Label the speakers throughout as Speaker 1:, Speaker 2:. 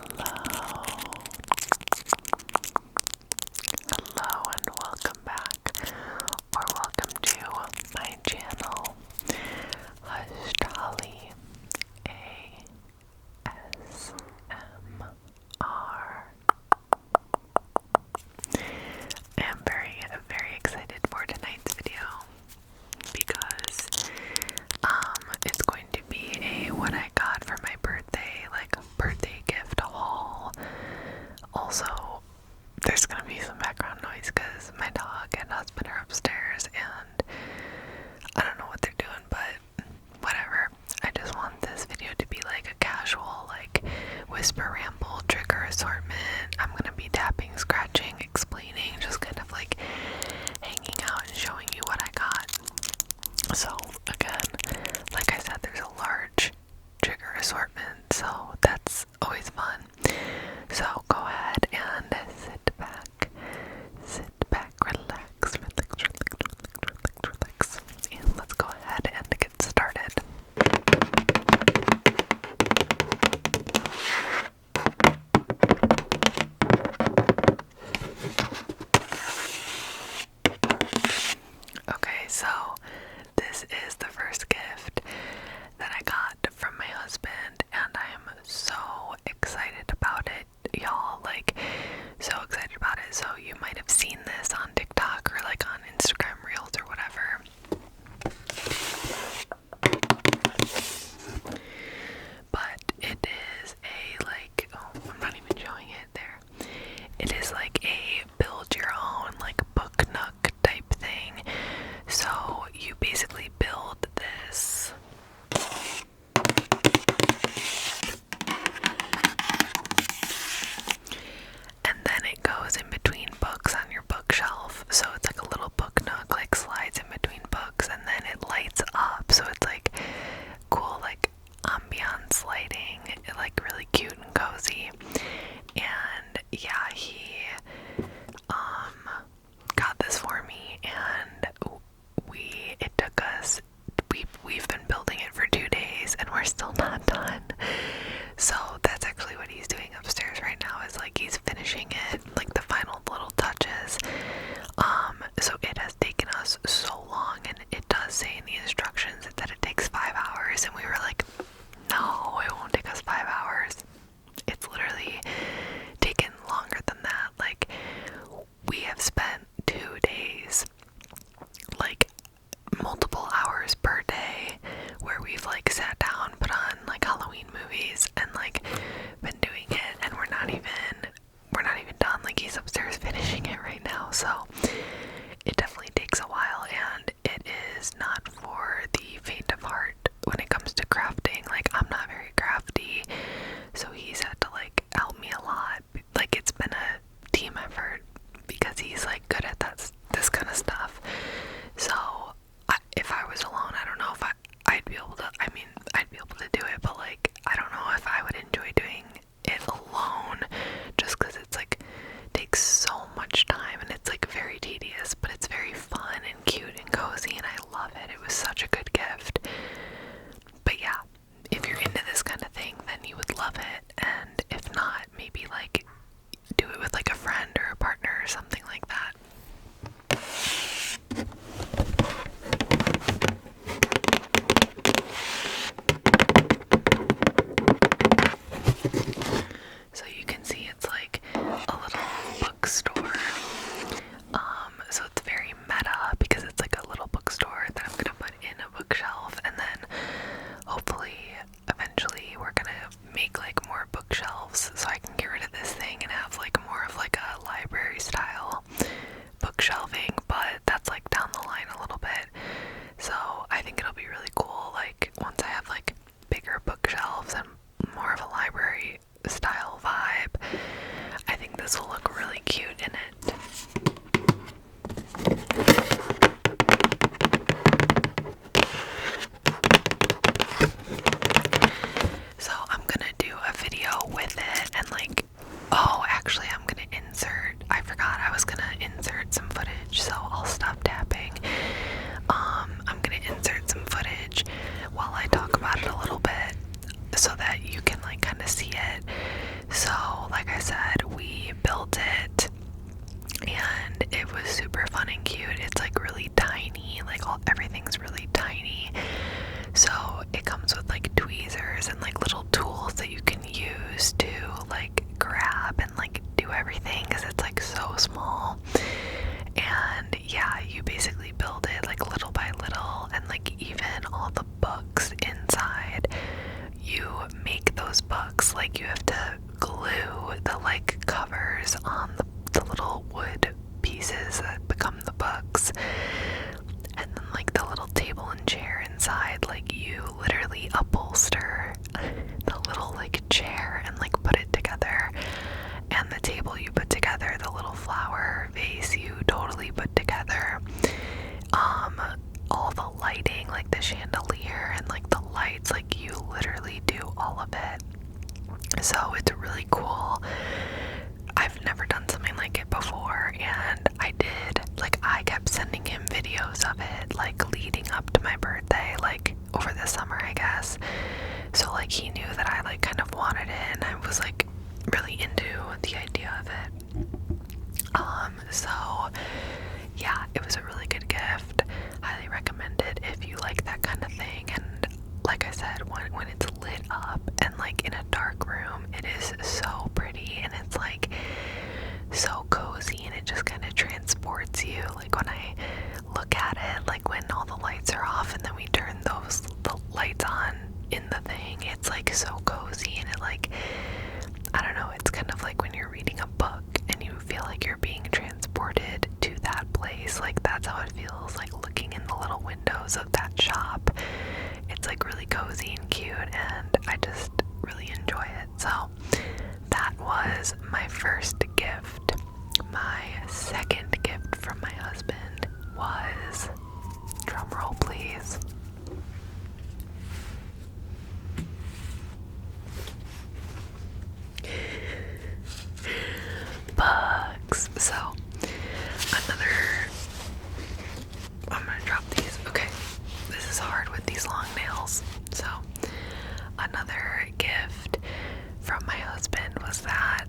Speaker 1: Hello and welcome back, or welcome to my channel, Hushed Holly ASMR. I am very excited for tonight's video because it's going to be a what I got for my birthday, like birthday gift haul. Also, there's gonna be some background noise because my dog and husband are upstairs and I don't know what they're doing, but whatever. I just want this video to be like a casual, like whisper ramble trigger assortment. I'm gonna be tapping, scratching, explaining, just kind of like hanging out and showing you what I got. So again, like I said, there's a large trigger assortment, so that's always fun. So go ahead and sit back, relax, and let's go ahead and get started. Okay, so this is the first gift that I got from my husband, and I am so excited about it, y'all. Like, so excited about it. So you might have seen this on TikTok or like on Instagram Reels or whatever. But it is a like, oh, I'm not even showing it there. It is like a build your own like book Nook type thing. So you basically build this and then it goes in between books on your bookshelf. So it's like a little book Nook, like slides in between books, and then it lights up. So it's like cool, like ambiance lighting, like really cute and cozy. And yeah, he got this for me, and it took us, we've been building it for 2 days and we're still not done. So that's actually what he's doing upstairs right now, is like he's finishing it, like the final little touches. So it has taken us so long, and it does say in the instructions that it takes 5 hours, and we were like, no, it won't take us 5 hours. It's literally taken longer than that. Like, we have spent 2 days, like multiple hours per day, where we've like sat down, put on like Halloween movies, and like been doing it, and we're not even done. Like, he's upstairs finishing it right now. So it definitely takes a while, and it is not for the faint of heart when it comes to crafting. Like, I'm not very crafty, so he's had to like help me a lot. Like, it's been a team effort because he's like good at this kind of stuff. So if I was alone, I don't know if I'd be able to. I mean, I'd be able to do it, but like, I don't know if I would enjoy doing it alone, just because it's like takes so much time, and it's like very tedious, but it's very fun and cute and cozy, and I love it. It was such a good gift. But yeah, if you're into this kind of thing, then you would love it, and if not, maybe like do it with like a friend or a partner or something like that. So you can see it's like a little bookstore. So it's very meta because it's like a little bookstore that I'm gonna put in a bookshelf, and then hopefully eventually we're gonna make like more bookshelves so I can get rid of this thing and have like more of like a library style bookshelving, but that's like down the line a little bit. So I think it'll be really cool, like once I have like bigger bookshelves and more of a library style vibe. I think this will look really cute in it. So I'm gonna do a video with it, and like, oh, actually I'm gonna I forgot I was gonna insert some footage, so I'll stop tapping. I'm gonna insert some footage while I talk about it a little bit so that you can like kind of see it. So, like I said, we built it, and it was super fun and cute. It's like really tiny, like everything's really tiny. So it comes with like tweezers and like little tools that you can use to like grab and like do everything, because it's like so small. And yeah, you basically build it like little by little, and like even all the books inside, you make those books, like you have to glue the like covers on the little wood pieces that become the books. And then like the little table and chair inside, like you literally upholster the little like chair and like put it together. And the table you put together, the little flower vase you totally put together. All the lighting, like the chandelier and like the lights, like you literally do all of it. So it's really cool. I've never done something like it before, and I kept sending him videos of it, like leading up to my birthday, like over the summer, I guess. So like he knew that I like kind of wanted it, and I was like really into the idea of it. So yeah, it was a really good gift. Highly recommend it if you like that kind of thing. And like I said, when it's lit up and like in a dark room, it is so pretty, and it's like so cozy, and it just kind of transports you. Like when I look at it, like when all the lights are off and then we turn the lights on in the thing, it's like so cozy, and it like, I don't know, it's kind of like when you're reading a book and you feel like you're being transported to that place. Like that's how it feels, like looking in the little windows of that shop. It's like really cozy and cute, and I just really enjoy it. So that was my first gift. My second gift from my husband was, drumroll please, bugs. So I'm gonna drop these. Okay, this is hard with these long nails. So another gift from my husband was that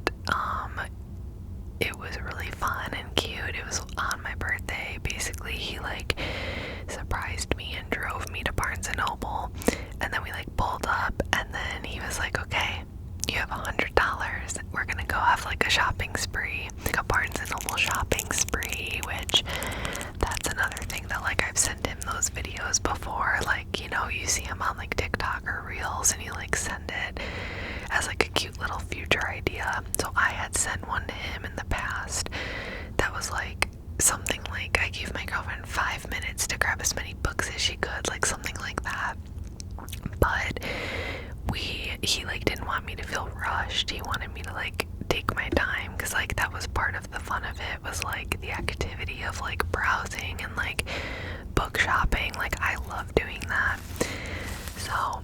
Speaker 1: it was really fun and cute. It was on my birthday. Basically, he like surprised me and drove me to Barnes & Noble, and then we like pulled up, and then he was like, okay, you have $100. We're gonna go have like a shopping spree, like a Barnes & Noble shopping spree, which that's another thing that like I've sent him those videos before. Like, you know, you see him on like TikTok or Reels, and you like send it as like a cute little future idea. So I had sent one to him in the past that was like something like, I gave my girlfriend 5 minutes to grab as many books as she could, like something like that. But he like didn't want me to feel rushed. He wanted me to like take my time, because like that was part of the fun of it, was like the activity of like browsing and like book shopping. Like I love doing that. So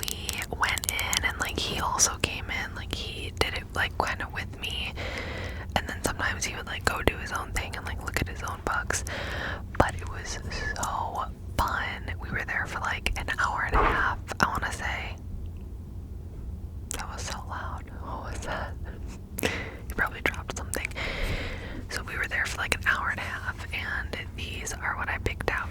Speaker 1: we went in, and like he also came in, like he did it like kind of with me, and then sometimes he would like go do his own thing and like look at his own books. But it was so fun. We were there for like an hour and a half, I want to say. That was so loud. What was that? You probably dropped something. So we were there for like an hour and a half, and these are what I picked out.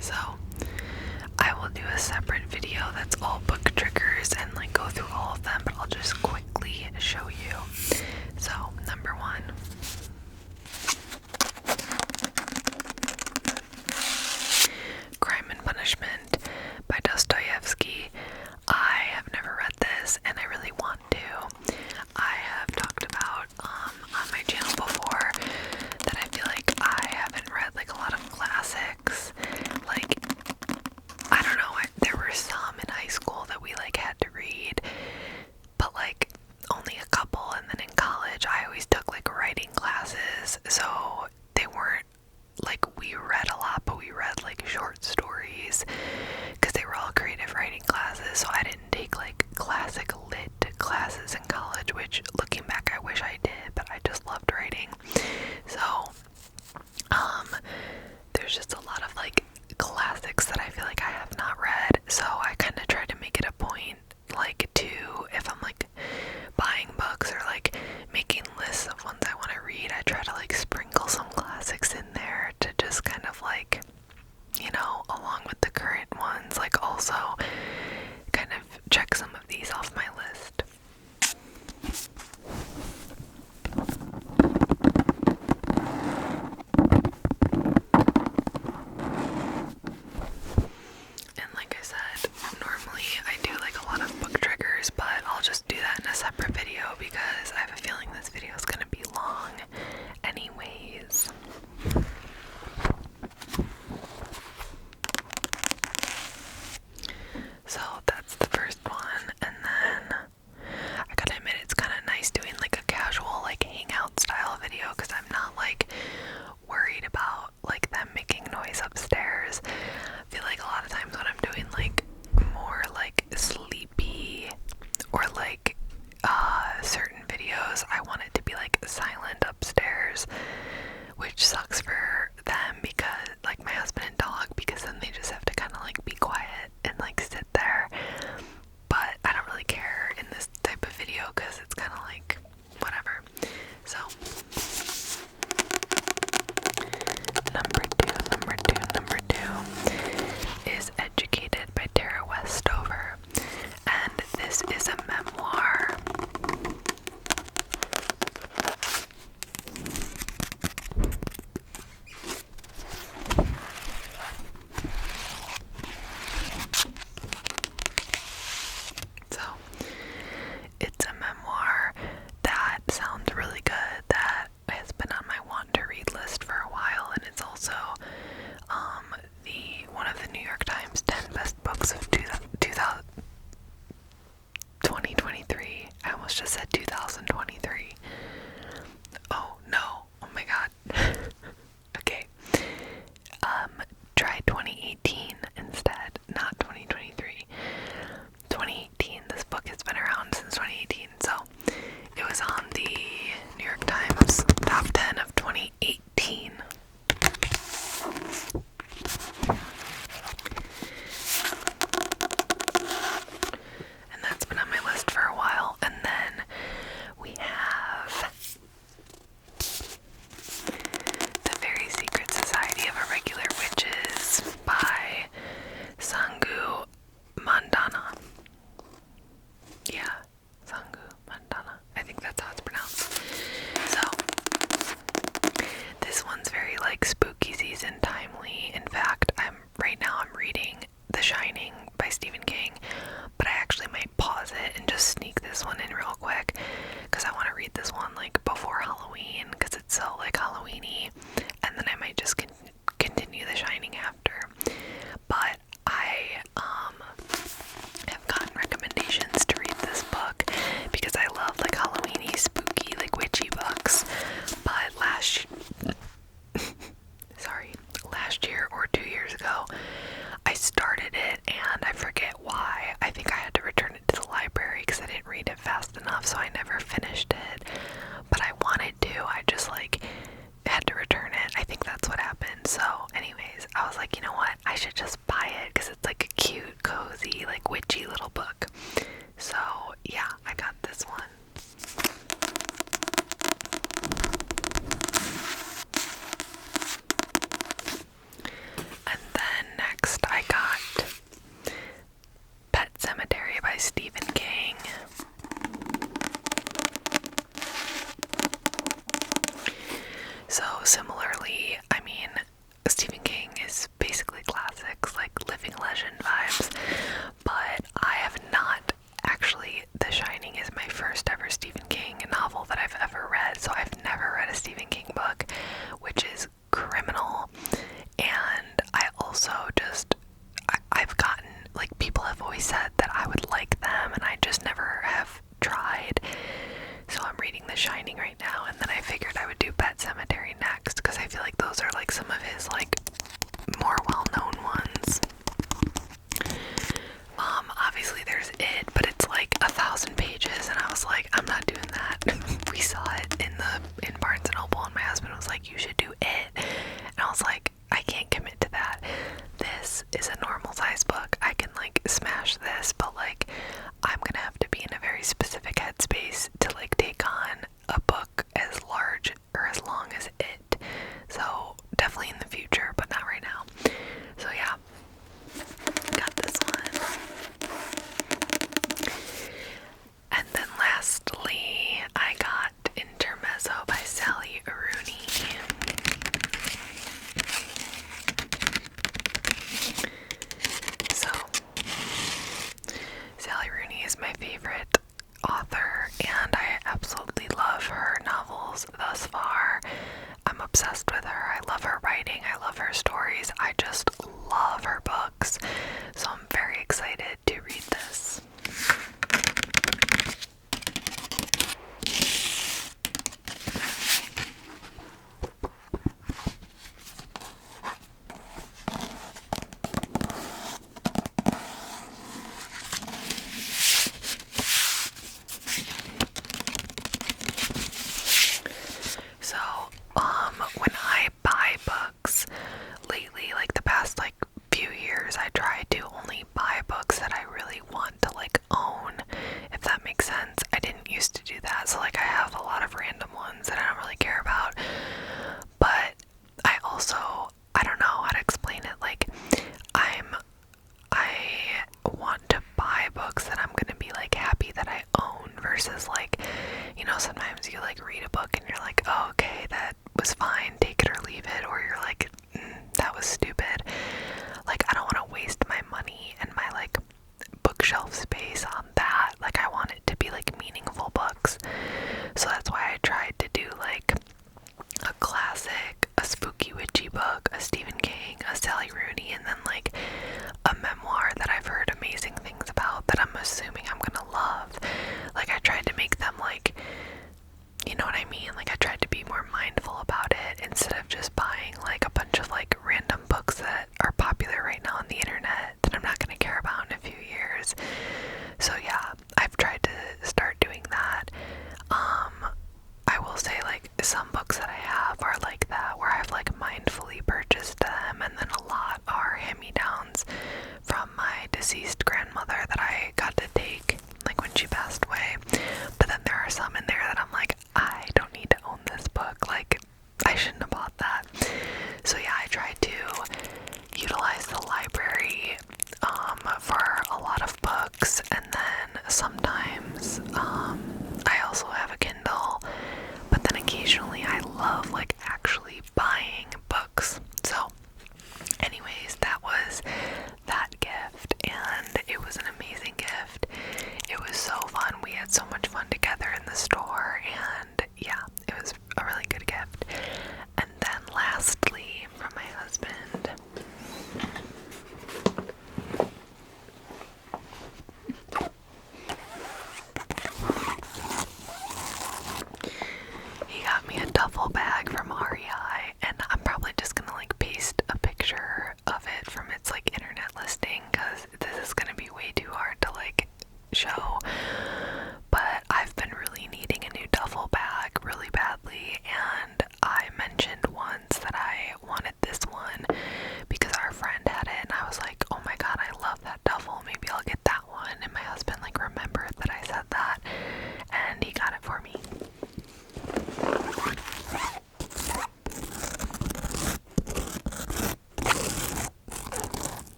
Speaker 1: So I will do a separate video that's all book triggers and like go through all of them, but I'll just quickly show you. So number one, Crime and Punishment by Dostoevsky. I have never read this, and I really want to. I have talked about on my channel before that I feel like I haven't read like a lot of classics. Like, I don't know, there were some in high school that classes because they were all creative writing classes, so I didn't take like classic lit classes in college, which looking back I wish I did, but I just loved writing. So there's just a lot of like classics that I feel like I have not read, so I kind of try to make it a point like to, if I'm like buying books or like making lists of ones I want to read, I try to like sprinkle some classics in there to just kind of like, you know, along with the current ones, like also kind of check some of these off my list. And like I said, normally I do like a lot of book triggers, but I'll just do that in a separate video because I have a feeling this video is going to be long anyways. So that's the first one, and then I gotta admit it's kind of nice doing like a casual like hangout style video because I'm not like worried about like them making noise upstairs. I feel like a lot of times when I'm doing like more like sleepy or like certain videos, I want it to be like silent upstairs, which sucks for them because like my husband and dog, because then they just have to kind of like be quiet and like sit there. But I don't really care in this type of video because it's kind of like whatever. So number two is Educated by Tara Westover, and this is a memoir. So it's a memoir that sounds really good, that has been on my want to read list for a while, and it's also the one of the New York Times 10 best books of 2023. I almost just said 2023. Oh no, oh my god. Okay. Try 2018 instead, not 2023. 2018, this book has been around since 2018, so it was on the New York Times top 10 of 2018. And that's been on my list for a while. And then we have The Very Secret Society of Irregular Witches by Sangu Mandana. Yeah, Sangu Mandana. I think that's how it's pronounced. So, this one's very like spooky season timely. In fact, right now I'm reading The Shining by Stephen King, but I actually might pause it and just sneak this one in real quick because I want to read this one like before Halloween because it's so like Halloween-y, and then I might just continue The Shining after. But I have gotten recommendations to read this book because I love like Halloween-y, spooky, like witchy books. But last year or 2 years ago, I started it and I forget why. I think I had to return it to the library because I didn't read it fast enough, so I never finished it. But I wanted to, I just like had to return it. I think that's what happened. So anyways, I was like, you know what, I should just buy it because it's like a cute, cozy, like witchy little book. So yeah, I got this one. And then next I got Pet Sematary by Stephen King. So similarly, I mean, Stephen King is basically classics, like living legend vibes, but I have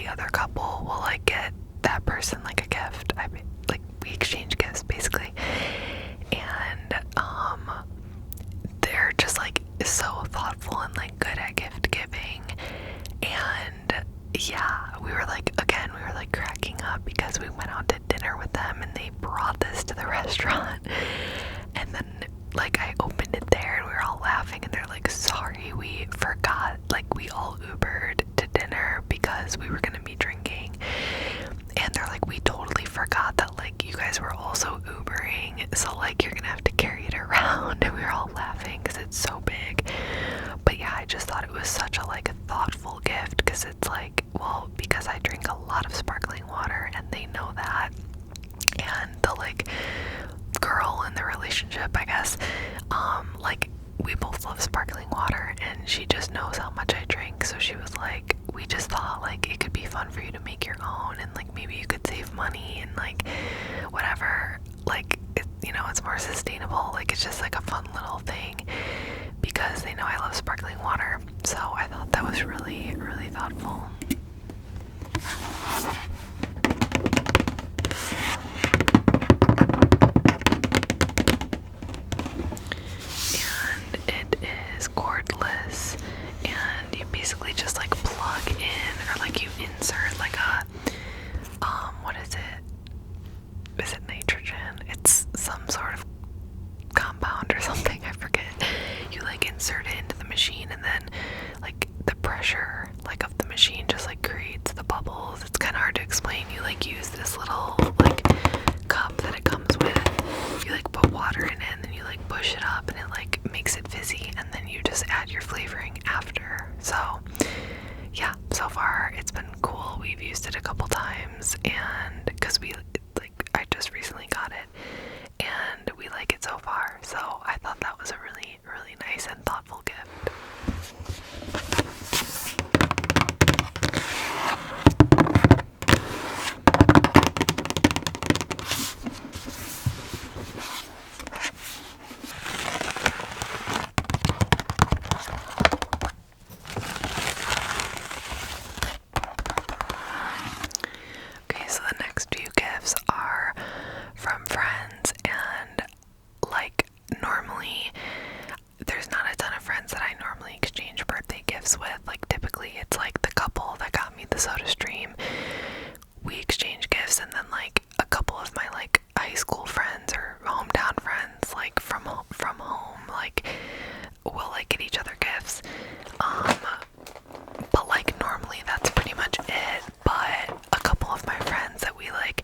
Speaker 1: the other couple will like get that person like a gift. Like we exchange gifts basically, and they're just like so thoughtful and like good at gift giving. And yeah, we were like cracking up because we went out to dinner with them and they brought this to the restaurant, and then like I opened it there and we were all laughing and they're like, sorry, we forgot, like we all Ubered to dinner because we were gonna be drinking, and they're like, we totally forgot that like you guys were also Ubering, so like you're gonna have to carry it around. And we were all laughing because it's so big. But yeah, I just thought it was such a like thoughtful gift, because it's like, well, because I drink a lot of sparkling water and they know that, and the like girl in the relationship, I guess, like we both love sparkling water and she just knows how much I drink, so she was like, we just thought like it could be fun for you to make your own, and like maybe you could save money and like whatever, like it, you know, it's more sustainable, like it's just like a fun little thing because they know I love sparkling water. So I thought that was really, really thoughtful. And it is cordless, and you basically just like plug in, or like you insert like a what is it? Is it nitrogen? It's some sort of compound or something, I forget. You like insert it into the machine, and then like the pressure like of the machine just like creates the bubbles. It's kind of hard to explain. You like use this little like cup that it comes with, you like put water in it and then you like push it up and it like makes it fizzy, and then you just add your flavoring after. So yeah, so far it's been cool. We've used it a couple times, and because I just recently got it and we like it so far, so I thought that was a really, really nice and thoughtful gift. Okay, so the next few gifts are from friends, and like normally there's not a ton of friends that I normally exchange birthday gifts with. Like typically it's like the couple that got me the Soda Stream, we exchange gifts, and then like a couple of my like high school friends or hometown friends like from home like will like get each other gifts. But like normally that's pretty much it. But a couple of my friends that we like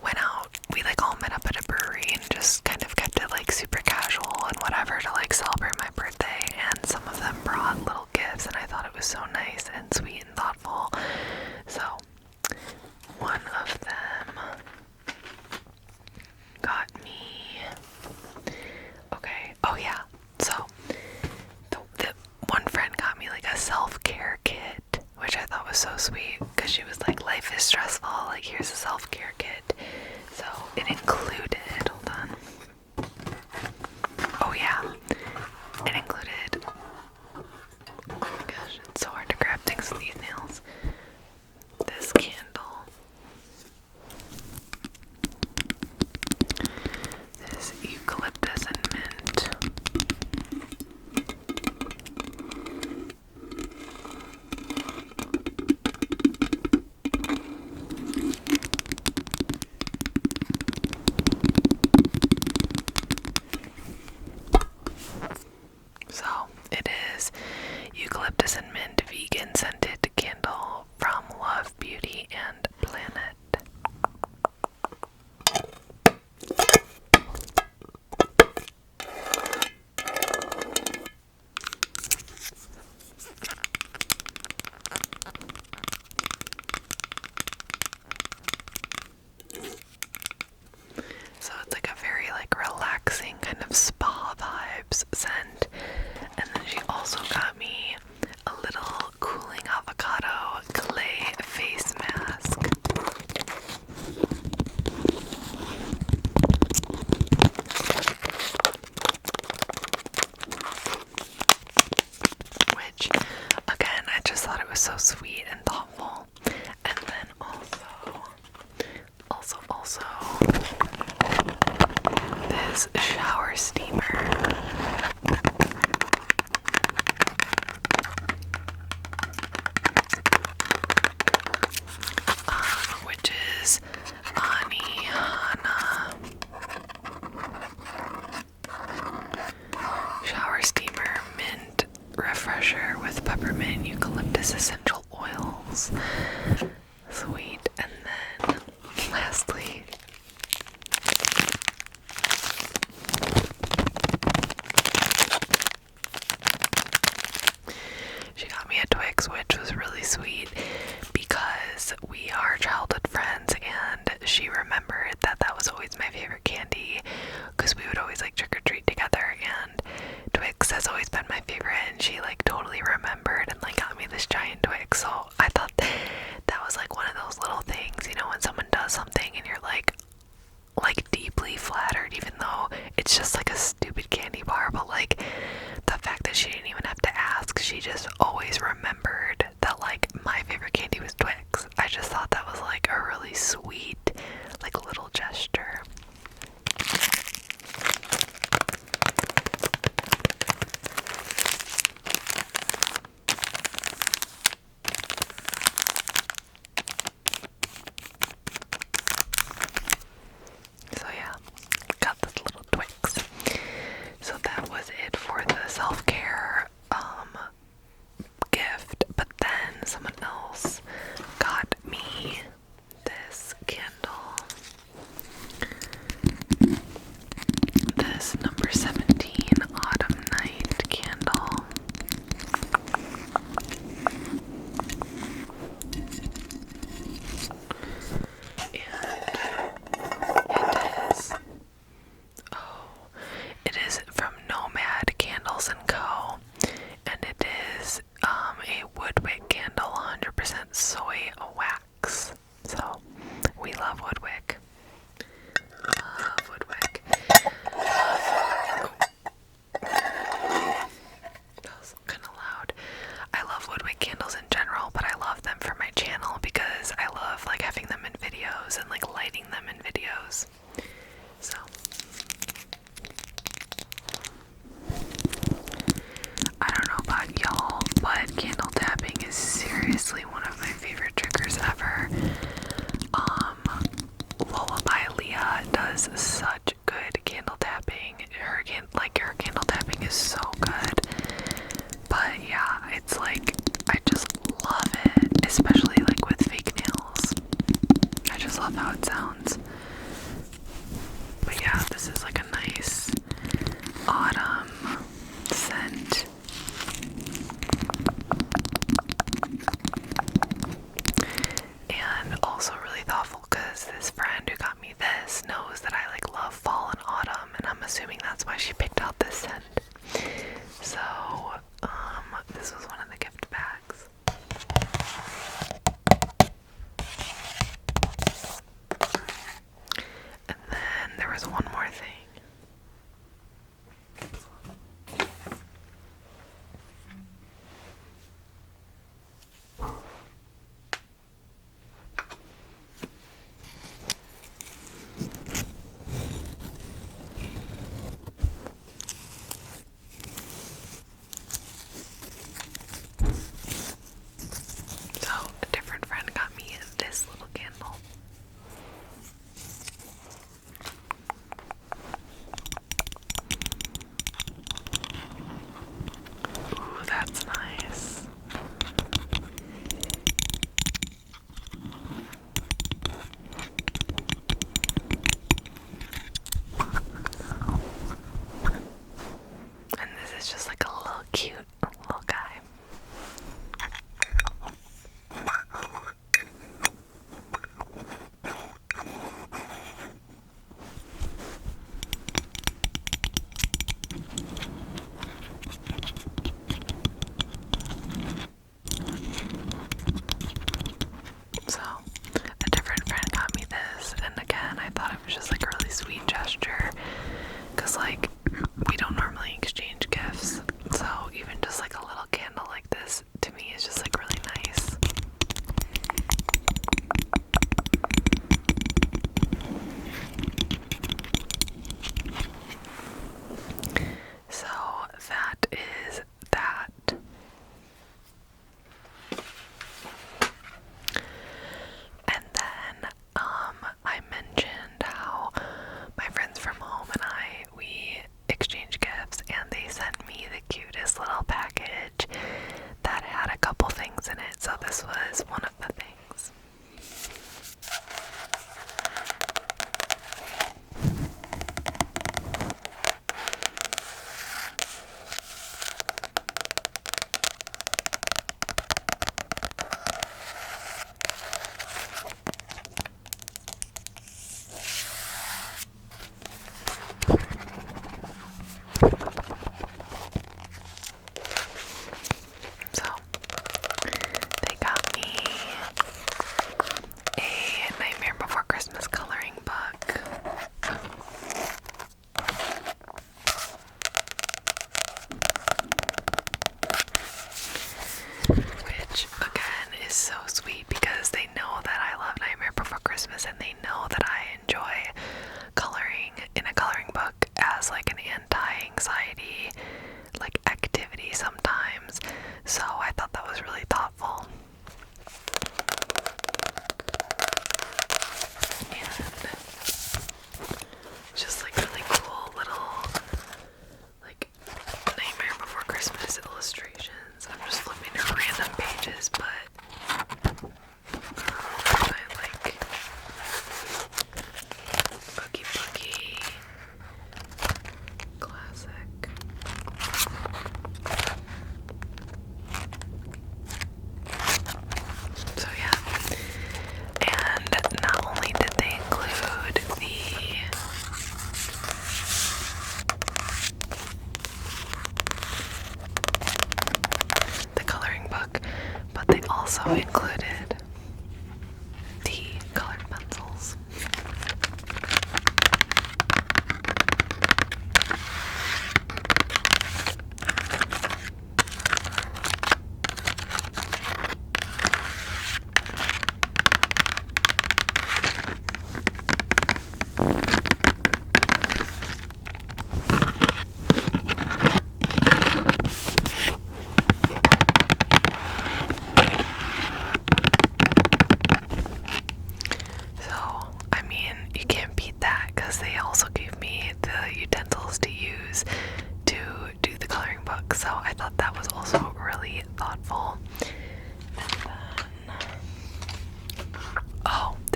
Speaker 1: went out, we like all met up at a brewery and just kind of kept it like super casual and whatever to like celebrate my birthday, and some of them brought little gifts and I thought it was so nice and sweet and thoughtful. So one of them got me, okay, oh yeah, so the one friend got me like a self-care kit, which I thought was so sweet, because she was like, life is stressful, like here's a self-care kit. So it included, hold on, oh yeah, it included, oh my gosh, it's so hard to grab things with these nails, this candle, this eucalyptus and mint, is shower steamer. Which is Ani Hana shower steamer mint refresher with peppermint eucalyptus essential oils. Sweet. And then lastly, she got me a Twix, which was really sweet because we are childhood friends and she remembered that that was always my favorite candy because we would always like trick or treat together, and Twix has always been my favorite, and she like totally remembered and like got me this giant Twix. So I thought that was like one of those little things, you know, when someone does something and you're like deeply flattered, even though it's just like a stupid candy bar, but like the fact that she didn't even have to ask, she just always remembered that like my favorite candy was Twix. I just thought that was like a really sweet like little gesture. So yeah, got this little Twix. So that was it for the self-care gift. But then someone else got me this candle. This number 17 Autumn Night candle. It is from Nomad Candles & Co. And it is a Woodwick candle, 100% soy wax. So we love Woodwick. Love Woodwick. Oh. That was kind of loud. I love Woodwick candles in general, but I love them for my channel because I love like having them in videos and like lighting them in videos. So I don't know about y'all, but candle tapping is seriously one of my favorite triggers ever. Lullaby Leah does such good candle tapping. Her candle tapping is so good. But yeah, it's like I just love it, especially like with fake nails. I just love how it sounds. But yeah, this is like a nice autumn scent. And also really thoughtful because this friend who got me this knows that I like love fall and autumn, and I'm assuming that's why she picked out this scent. So this was one of the gift bags. And then there was one more thing.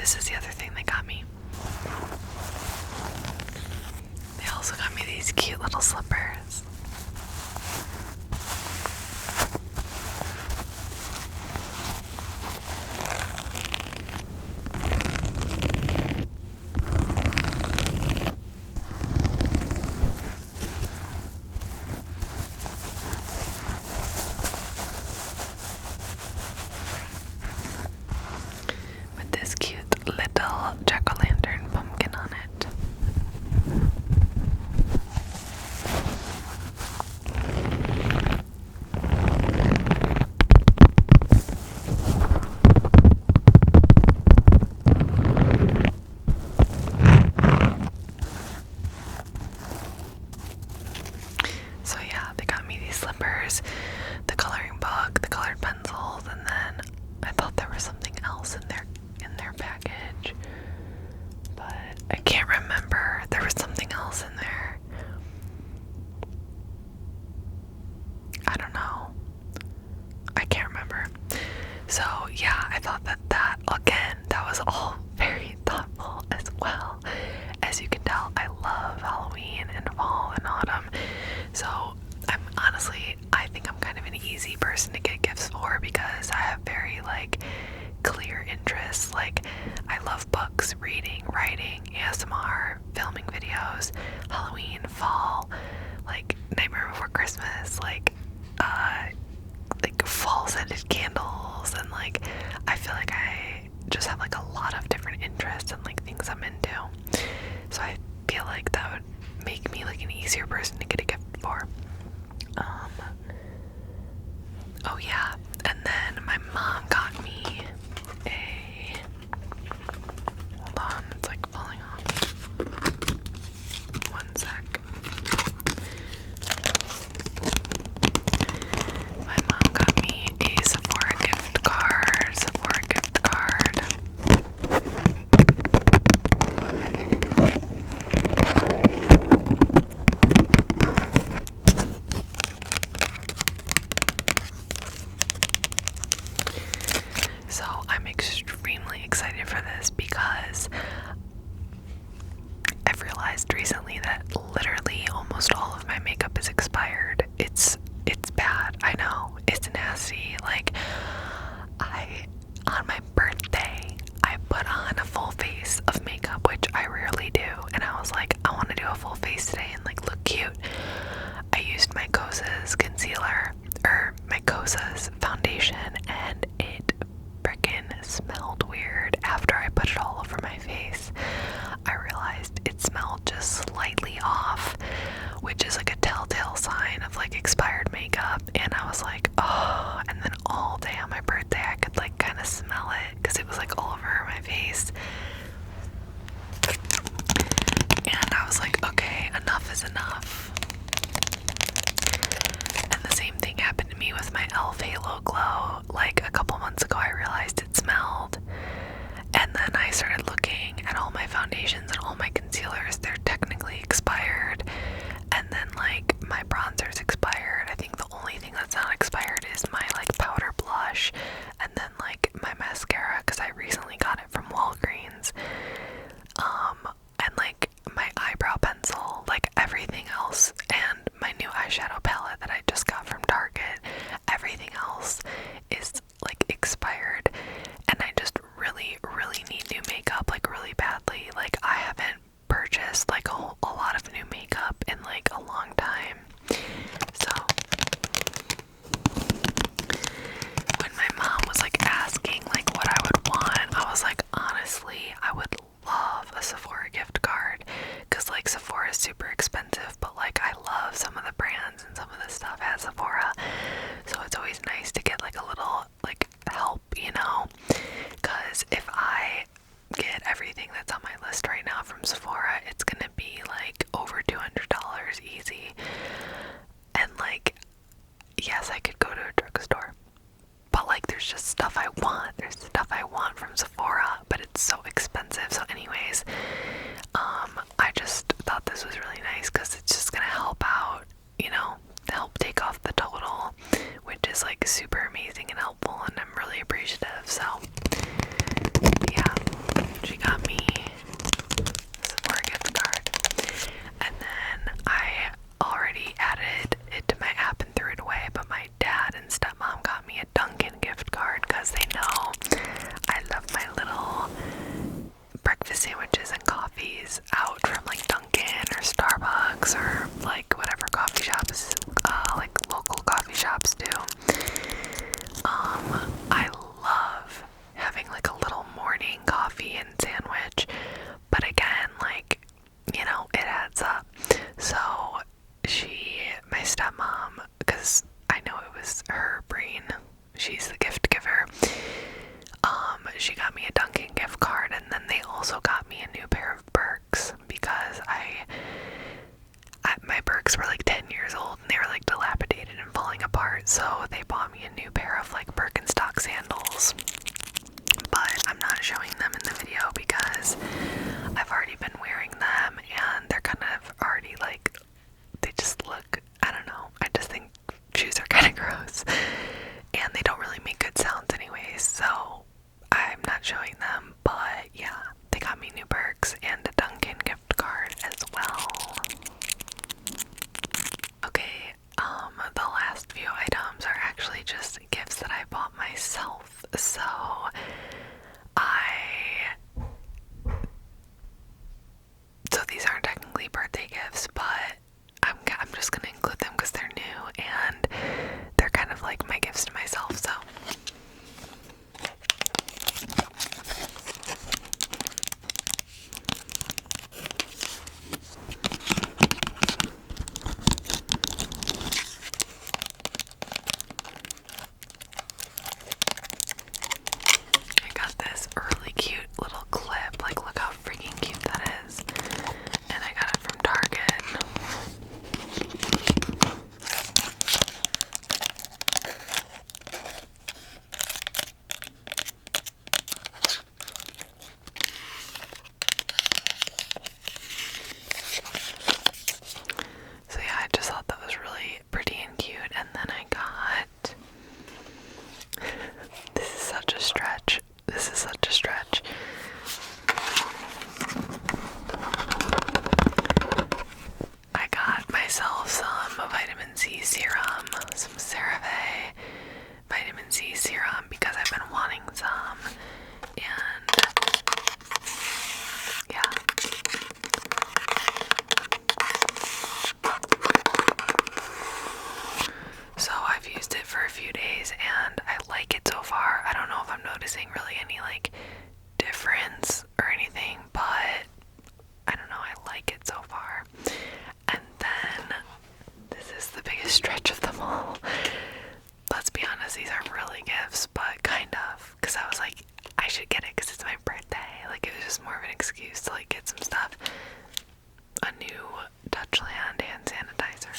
Speaker 1: this is the other thing they got me. They also got me these cute little slippers. With this cute little jack-o'-lantern pumpkin on it. So yeah, they got me these slippers, the coloring book, the colored pencils, and then I thought there was something else in their package, but I can't remember. There was something else in there. I don't know. I can't remember. So yeah, I thought that again, that was all very thoughtful as well. As you can tell, I love Halloween and fall and autumn. So I think I'm kind of an easy person to get gifts for because I have very clear interests. Like, I love books, reading, writing, ASMR, filming videos, Halloween, fall, Nightmare Before Christmas, fall scented candles, and I feel like I just have a lot of different interests and things I'm into. So I feel like that would make me an easier person to get a gift for. Oh yeah, and then my mom got me a, hold on, it's falling off. One sec. My mom got me a Sephora gift card. So I'm extremely excited for this because I've realized recently that literally almost all of my makeup is expired. It's bad. I know. It's nasty. On my birthday, I put on a full face of makeup, which I rarely do, and I was like, I want to do a full face today and look cute. I used my Kosas concealer, or my Kosas foundation, and it frickin' smelled weird after I put it all over my face. I realized it smelled just slightly off, which is a telltale sign of expired makeup, and I was like, oh, and then all day on my birthday I could kind of smell it because it was all over my face, and I was like, okay, enough is enough. And the same thing happened to me with my e.l.f. Halo Glow. A couple months ago I realized it smelled, and then I started looking at all my foundations and all my concealers. They're technically expired, and then my bronzer's expired. I think the only thing that's not expired is my powder blush, and then my mascara, because I recently got it from Walgreens, and my eyebrow pencil, everything else, and my new eyeshadow palette that I just got from Target. Everything else is expired, and I just really need new makeup really badly. I haven't purchased a lot of new makeup in a long time. So when my mom was asking what I would want, I was honestly, I would love a Sephora gift card, because Sephora is super expensive, but I love some of the brands and some of the stuff at Sephora, so it's always nice to get a little help, because if I get everything that's on my list right now from Sephora, it's gonna be over $200 easy, and yes, I could go to a drugstore, but there's just stuff I want. There's stuff I want from Sephora, but it's so expensive. So anyways, I just thought this was really nice because it's just gonna help out, help take off the total, which is super amazing and helpful, and I'm really appreciative. So yeah, she got me a Sephora gift card. And then I already added it to my app and threw it away, but my dad and stepmom got me a Dunkin gift card because they know I love my little breakfast sandwiches and coffees out from like Dunkin or Starbucks or like whatever coffee shops, like local coffee shops do. I love having like a little morning coffee and sandwich, but again, like, you know, it adds up. So my stepmom, because I know it was her brain, she's the gift giver, she got me a Dunkin gift card, and then they also got me a new pair of Birks because my Birks were like 10 years old and they were like dilapidated and falling apart, so they bought me a new pair of like Birkenstock sandals. But I'm not showing them in the video because I've already been wearing them and they're kind of already like, they just look, I don't know, I just think shoes are kind of gross and they don't really make good sounds anyways, so I'm not showing them. But yeah, they got me new Birks and a Dunkin gift card as well. Okay, the last few items are actually just gifts that I bought myself. So these aren't technically birthday gifts, but I'm just gonna include them because they're new and they're kind of like my gifts to myself, so. I got this really cute little clip, like look how freaking cute that is, and I got it from Target. So yeah, I just thought that was really pretty and cute, and then I got this is such a stretch. I got myself some vitamin C serum, some CeraVe vitamin C serum because I've been wanting some, and yeah. So I've used it for a few days and I like it so far. I don't know if I'm noticing really any like difference or anything, but I don't know, I like it so far. And then this is the biggest stretch of them all. Let's be honest, these aren't really gifts, but kind of, because I was like, I should get it because it's my birthday. Like, it was just more of an excuse to like get some stuff. A new Touchland hand sanitizer.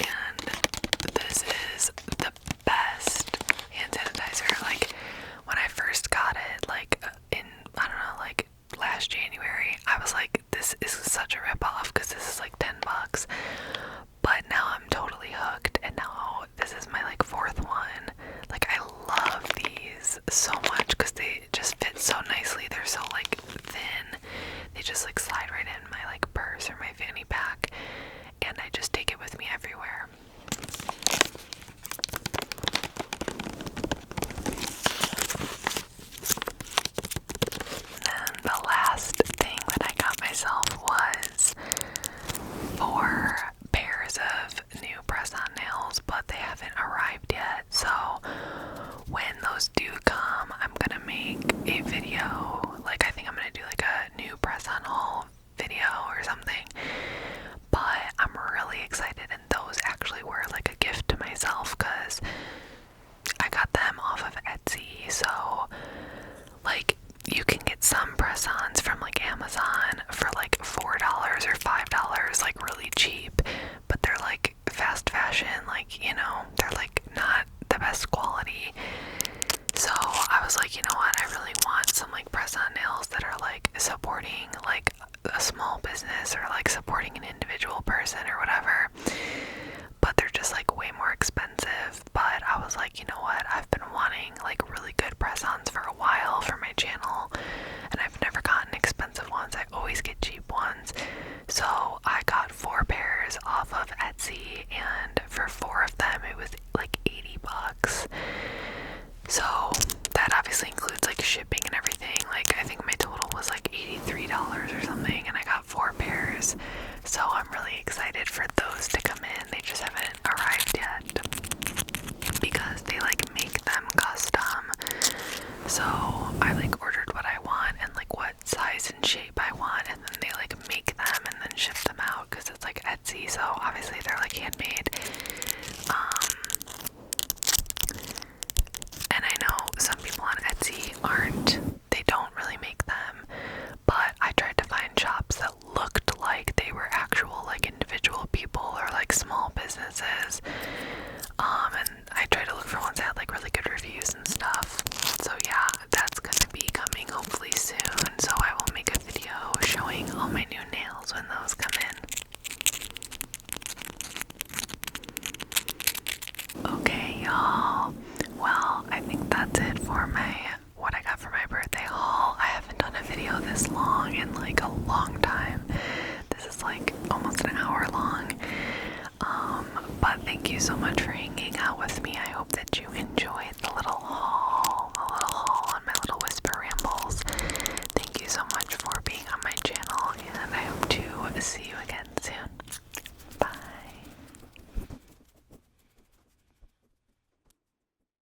Speaker 1: And this is the best hand sanitizer. Like, when I first got it, like in, I don't know, like last January, I was like, this is such a ripoff because this is like $10. But now I'm totally hooked, and now this is my like fourth one. Like, I love these so much because they just fit so nicely. They're so like thin. They just like slide right in my like purse or my fanny pack, and I just take it with me everywhere. And the last thing that I got myself was 4 pairs of new press-on nails, but they haven't arrived yet. So when those do come, I'm gonna make a video. Like, I think I'm gonna do like a new press-on haul video or something. But I'm really excited, and those actually were like a gift to myself because I got them off of Etsy. So like, you can get some press-ons from like Amazon for like $4 or $5, like really cheap, but they're like fast fashion, like, you know, they're like not the best quality. So I was like, you know what, I really want some like press-on nails that are like supporting like a small business or like supporting person or whatever, but they're just like way more expensive. But I was like, you know what, I've been wanting like really good press-ons for a while for my channel, and I've never gotten expensive ones. I always get cheap ones. So I got 4 pairs off of Etsy, and for 4 of them it was like $80. So that obviously includes like shipping and everything. Like I think my total was like $83 or something, and I got 4 pairs. So I'm really excited for those to come in. They just haven't arrived yet because they like make them custom. So I like ordered what I want and like what size and shape I want, and then they like make them and then ship them out because it's like Etsy, so obviously they're like handmade. And I know some people on Etsy they don't really make them, but I tried to find shops that looked like they were actual like individual people or like small businesses. And I tried to look for ones that had like really good reviews and stuff. So yeah, that's gonna be coming hopefully soon. So I will make a video showing all my new nails when those come in. Okay, y'all. Well, I think that's it for what I got for my birthday haul. I haven't done a video this long in like a long time. This is like almost an hour long. But thank you so much for hanging out with me. I hope that you enjoyed